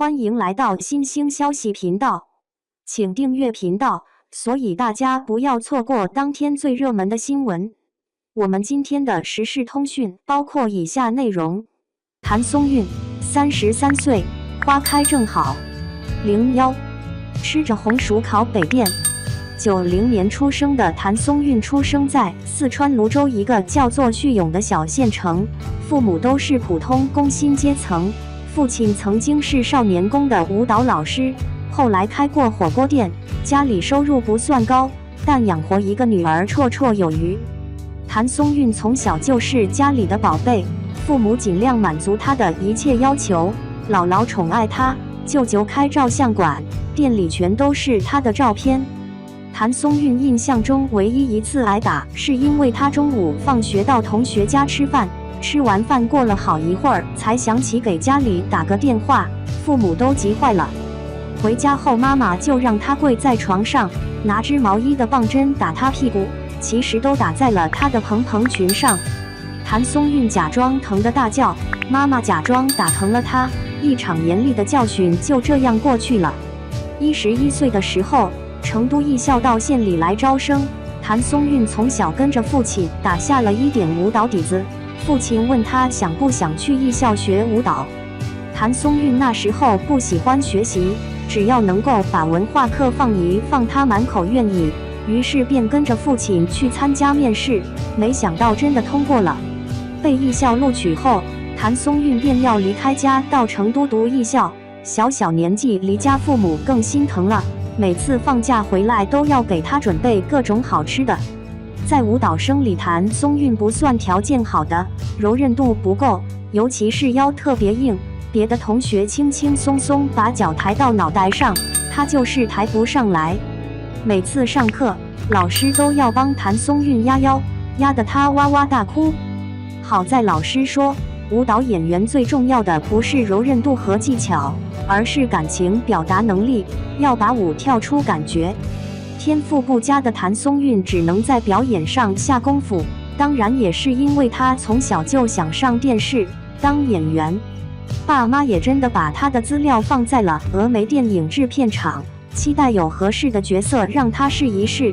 欢迎来到新兴消息频道，请订阅频道，所以大家不要错过当天最热门的新闻。我们今天的时事通讯包括以下内容：谭松韵33岁，花开正好。01吃着红薯考北电。90年出生的谭松韵出生在四川泸州一个叫做叙永的小县城，父母都是普通工薪阶层。父亲曾经是少年宫的舞蹈老师，后来开过火锅店，家里收入不算高，但养活一个女儿绰绰有余。谭松韵从小就是家里的宝贝，父母尽量满足她的一切要求，姥姥宠爱她，舅舅开照相馆，店里全都是她的照片。谭松韵印象中唯一一次挨打，是因为她中午放学到同学家吃饭，吃完饭过了好一会儿才想起给家里打个电话，父母都急坏了。回家后妈妈就让她跪在床上，拿织毛衣的棒针打她屁股，其实都打在了她的蓬蓬裙上。谭松韵假装疼得大叫，妈妈假装打疼了她，一场严厉的教训就这样过去了。11岁的时候，成都艺校到县里来招生，谭松韵从小跟着父亲打下了一点舞蹈底子。父亲问他想不想去艺校学舞蹈，谭松韵那时候不喜欢学习，只要能够把文化课放一放，他满口愿意，于是便跟着父亲去参加面试，没想到真的通过了。被艺校录取后，谭松韵便要离开家到成都读艺校，小年纪离家，父母更心疼了，每次放假回来都要给他准备各种好吃的。在舞蹈生里，谭松韵不算条件好的，柔韧度不够，尤其是腰特别硬，别的同学轻轻松松把脚抬到脑袋上，她就是抬不上来。每次上课，老师都要帮谭松韵压腰，压得她哇哇大哭。好在老师说，舞蹈演员最重要的不是柔韧度和技巧，而是感情表达能力，要把舞跳出感觉。天赋不佳的谭松韵只能在表演上下功夫，当然也是因为她从小就想上电视当演员，爸妈也真的把她的资料放在了峨眉电影制片厂，期待有合适的角色让她试一试。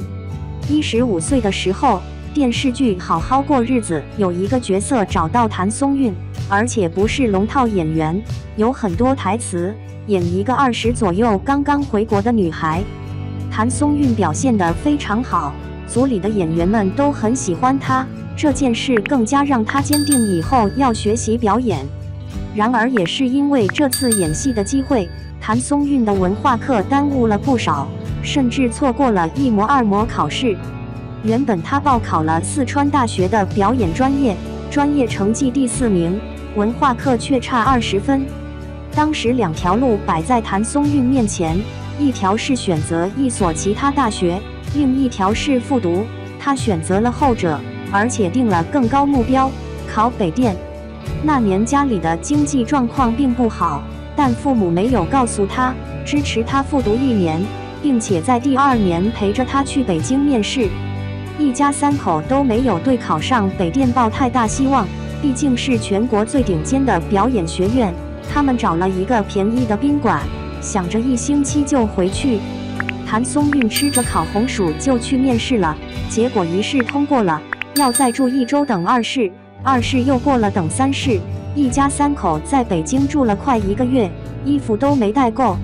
15岁的时候，电视剧《好好过日子》有一个角色找到谭松韵，而且不是龙套演员，有很多台词，演一个20左右刚刚回国的女孩。谭松韵表现得非常好，组里的演员们都很喜欢她，这件事更加让她坚定以后要学习表演。然而也是因为这次演戏的机会，谭松韵的文化课耽误了不少，甚至错过了1模2模考试。原本她报考了四川大学的表演专业，专业成绩第4名，文化课却差20分。当时2条路摆在谭松韵面前，一条是选择一所其他大学，另一条是复读，他选择了后者，而且定了更高目标，考北电。那年家里的经济状况并不好，但父母没有告诉他，支持他复读1年，并且在第2年陪着他去北京面试。一家3口都没有对考上北电抱太大希望，毕竟是全国最顶尖的表演学院，他们找了一个便宜的宾馆，想着1星期就回去。谭松韵吃着烤红薯就去面试了，结果1试通过了，要再住1周等2试，2试又过了等3试，一家3口在北京住了快1个月，衣服都没带够。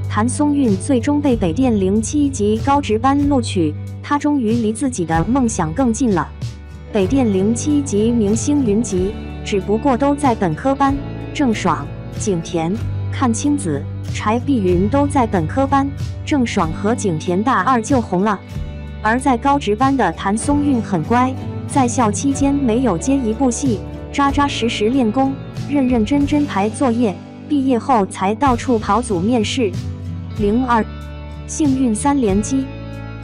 谭松韵最终被北电07级高职班录取，她终于离自己的梦想更近了。北电07级明星云集，只不过都在本科班，郑爽、景甜、阚清子、柴碧云都在本科班，郑爽和景甜大2就红了。而在高职班的谭松韵很乖，在校期间没有接一部戏，扎扎实实练功，认认真真排作业，毕业后才到处跑组面试。02幸运3连击。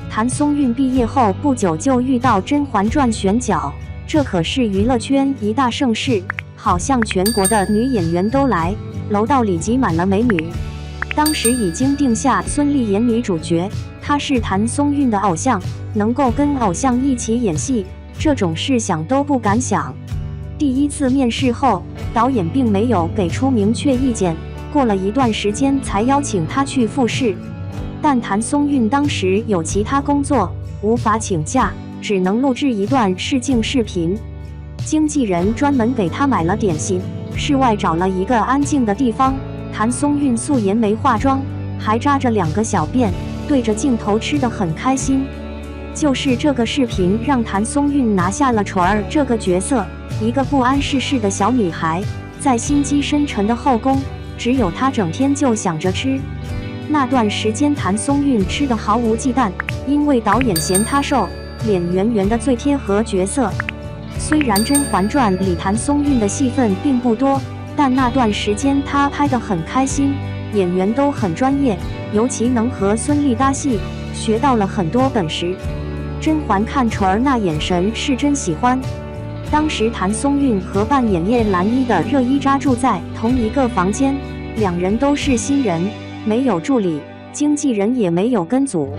谭松韵毕业后不久就遇到《甄嬛传》选角，这可是娱乐圈一大盛事，好像全国的女演员都来，楼道里挤满了美女。当时已经定下孙俪演女主角，她是谭松韵的偶像，能够跟偶像一起演戏，这种事想都不敢想。第1次面试后，导演并没有给出明确意见，过了一段时间才邀请她去复试。但谭松韵当时有其他工作，无法请假，只能录制一段试镜视频。经纪人专门给她买了点心，室外找了一个安静的地方，谭松韵素颜没化妆，还扎着2个小辫，对着镜头吃得很开心。就是这个视频让谭松韵拿下了纯儿这个角色，一个不谙世事的小女孩，在心机深沉的后宫，只有她整天就想着吃。那段时间谭松韵吃得毫无忌惮，因为导演嫌她瘦，脸圆圆的最贴合角色。虽然《甄嬛传》里谭松韵的戏份并不多，但那段时间她拍得很开心，演员都很专业，尤其能和孙俪搭戏，学到了很多本事。甄嬛看纯儿那眼神是真喜欢。当时谭松韵和扮演叶澜依的热依扎住在同一个房间，2人都是新人，没有助理，经纪人也没有跟组。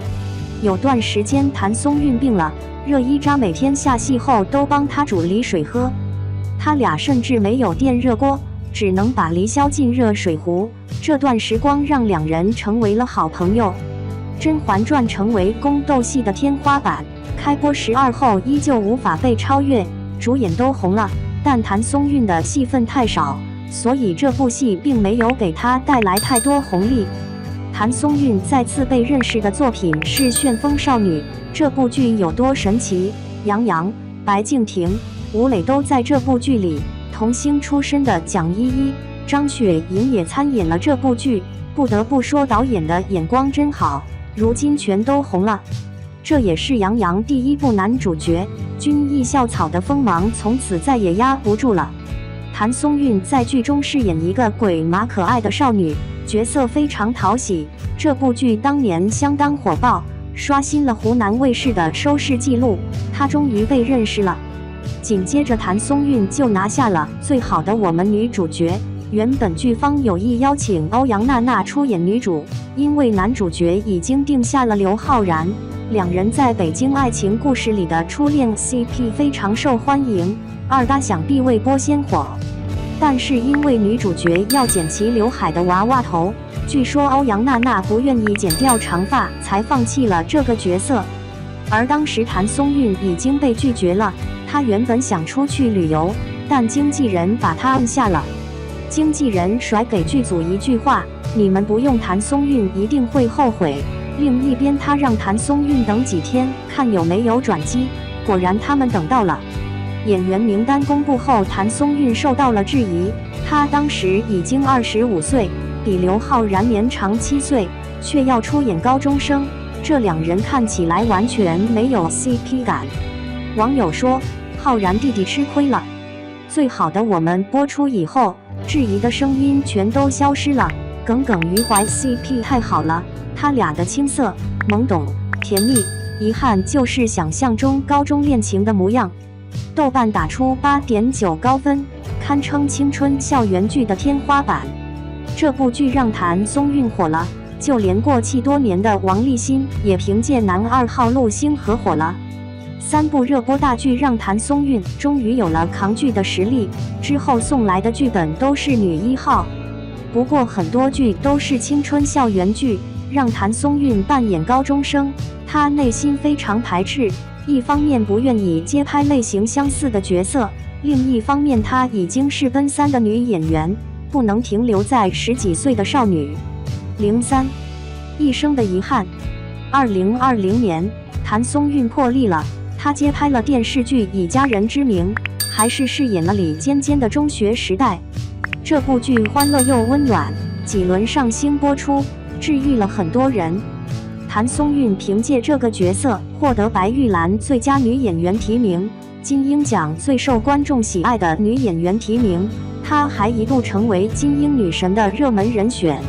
有段时间谭松韵病了，热依扎每天下戏后都帮她煮梨水喝，他俩甚至没有电热锅，只能把梨削进热水壶。这段时光让2人成为了好朋友。《甄嬛传》成为宫斗戏的天花板，开播12后依旧无法被超越，主演都红了，但谭松韵的戏份太少，所以这部戏并没有给她带来太多红利。谭松韵再次被认识的作品是《旋风少女》，这部剧有多神奇？杨洋、白敬亭、吴磊都在这部剧里，童星出身的蒋依依、张雪迎也参演了这部剧，不得不说导演的眼光真好，如今全都红了。这也是杨洋第1部男主角，军艺校草的锋芒从此再也压不住了。谭松韵在剧中饰演一个鬼马可爱的少女，角色非常讨喜，这部剧当年相当火爆，刷新了湖南卫视的收视纪录，她终于被认识了。紧接着谭松韵就拿下了最好的我们女主角。原本剧方有意邀请欧阳娜娜出演女主，因为男主角已经定下了刘昊然，2人在北京爱情故事里的初恋 CP 非常受欢迎，2搭想必未播先火。但是因为女主角要剪齐刘海的娃娃头，据说欧阳娜娜不愿意剪掉长发，才放弃了这个角色。而当时谭松韵已经被拒绝了，她原本想出去旅游，但经纪人把她摁下了。经纪人甩给剧组一句话：“你们不用谭松韵，一定会后悔。”另一边，他让谭松韵等几天，看有没有转机。果然，他们等到了。演员名单公布后，谭松韵受到了质疑。她当时已经25岁，比刘昊然年长7岁，却要出演高中生，这2人看起来完全没有 CP 感。网友说：“昊然弟弟吃亏了。”最好的我们播出以后，质疑的声音全都消失了。耿耿于怀 CP 太好了，他俩的青涩、懵懂、甜蜜，遗憾就是想象中高中恋情的模样。豆瓣打出8.9高分，堪称青春校园剧的天花板。这部剧让谭松韵火了，就连过气多年的王励辛也凭借男2号陆星河火了。3部热播大剧让谭松韵终于有了扛剧的实力，之后送来的剧本都是女1号。不过很多剧都是青春校园剧，让谭松韵扮演高中生，她内心非常排斥，一方面不愿意接拍类型相似的角色，另一方面她已经是奔3的女演员，不能停留在10几岁的少女。03一生的遗憾。2020年，谭松韵破例了，她接拍了电视剧《以家人之名》，还是饰演了李尖尖的中学时代。这部剧欢乐又温暖，几轮上星播出，治愈了很多人。谭松韵凭借这个角色获得白玉兰最佳女演员提名，金鹰奖最受观众喜爱的女演员提名，她还一度成为金鹰女神的热门人选。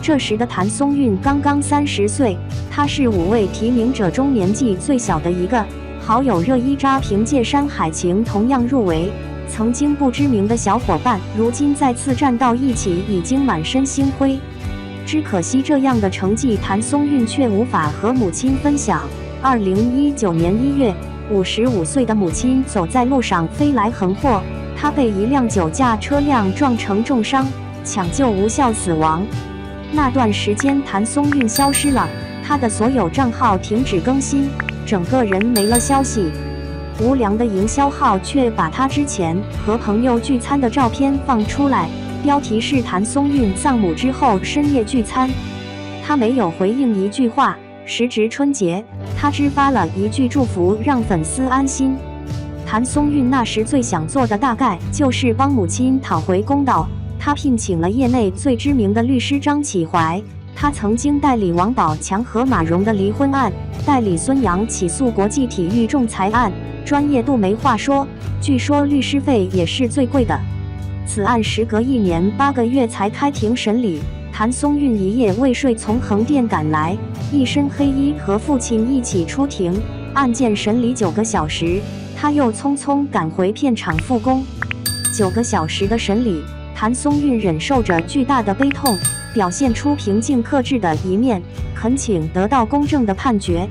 这时的谭松韵刚刚30岁，她是5位提名者中年纪最小的一个。好友热依扎凭借《山海情》同样入围。曾经不知名的小伙伴，如今再次站到一起，已经满身星辉。只可惜这样的成绩，谭松韵却无法和母亲分享。2019年1月，55岁的母亲走在路上飞来横祸，她被一辆酒驾车辆撞成重伤，抢救无效死亡。那段时间，谭松韵消失了，她的所有账号停止更新，整个人没了消息。无良的营销号却把她之前和朋友聚餐的照片放出来，标题是谭松韵丧母之后深夜聚餐。她没有回应一句话。时值春节，她只发了一句祝福，让粉丝安心。谭松韵那时最想做的大概就是帮母亲讨回公道。她聘请了业内最知名的律师张启怀，他曾经代理王宝强和马蓉的离婚案，代理孙杨起诉国际体育仲裁案，专业度没话说。据说律师费也是最贵的。此案时隔1年8个月才开庭审理。谭松韵一夜未睡，从横店赶来，一身黑衣和父亲一起出庭。案件审理9个小时，他又匆匆赶回片场复工。9个小时的审理，谭松韵忍受着巨大的悲痛，表现出平静克制的一面，恳请得到公正的判决。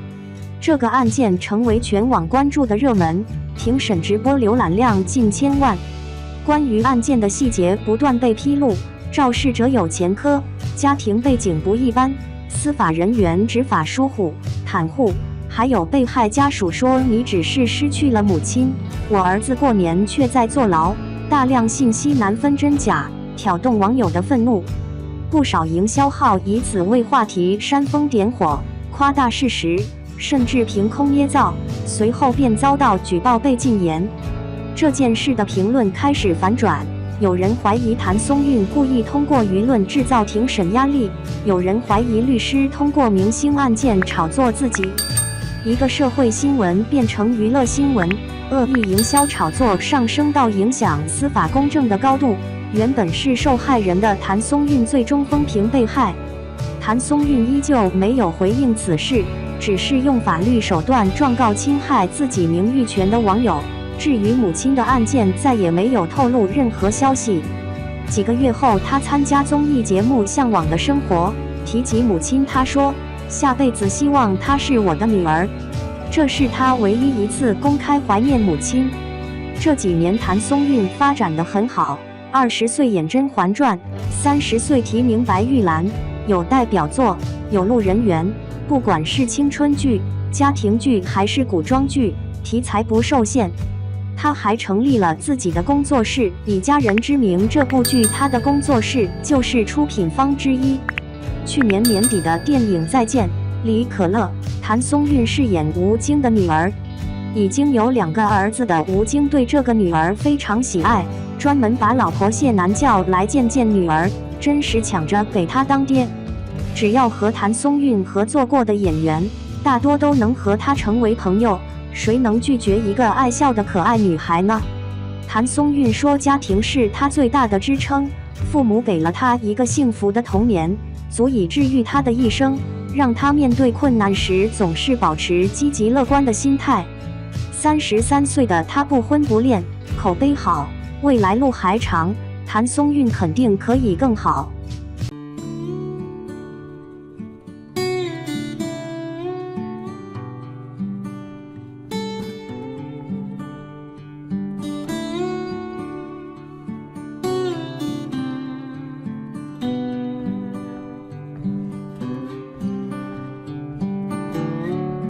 这个案件成为全网关注的热门，庭审直播浏览量近1000万。关于案件的细节不断被披露。肇事者有前科，家庭背景不一般，司法人员执法疏忽、袒护，还有被害家属说你只是失去了母亲，我儿子过年却在坐牢，大量信息难分真假，挑动网友的愤怒。不少营销号以此为话题煽风点火，夸大事实，甚至凭空捏造，随后便遭到举报被禁言。这件事的评论开始反转。有人怀疑谭松韵故意通过舆论制造庭审压力，有人怀疑律师通过明星案件炒作自己。一个社会新闻变成娱乐新闻，恶意营销炒作上升到影响司法公正的高度。原本是受害人的谭松韵最终风评被害。谭松韵依旧没有回应此事，只是用法律手段状告侵害自己名誉权的网友。至于母亲的案件，再也没有透露任何消息。几个月后，他参加综艺节目《向往的生活》，提及母亲，他说：“下辈子希望她是我的女儿。”这是他唯一一次公开怀念母亲。这几年，谭松韵发展得很好，20岁演《甄嬛传》，30岁提名白玉兰，有代表作，有路人缘。不管是青春剧、家庭剧还是古装剧，题材不受限。他还成立了自己的工作室，以家人之名。这部剧他的工作室就是出品方之一。去年年底的电影《再见，李可乐》，谭松韵饰演吴京的女儿。已经有2个儿子的吴京对这个女儿非常喜爱，专门把老婆谢楠叫来见见女儿，真实抢着给她当爹。只要和谭松韵合作过的演员，大多都能和她成为朋友。谁能拒绝一个爱笑的可爱女孩呢？谭松韵说，家庭是她最大的支撑，父母给了她一个幸福的童年，足以治愈她的一生，让她面对困难时总是保持积极乐观的心态。33岁的她不婚不恋，口碑好，未来路还长，谭松韵肯定可以更好。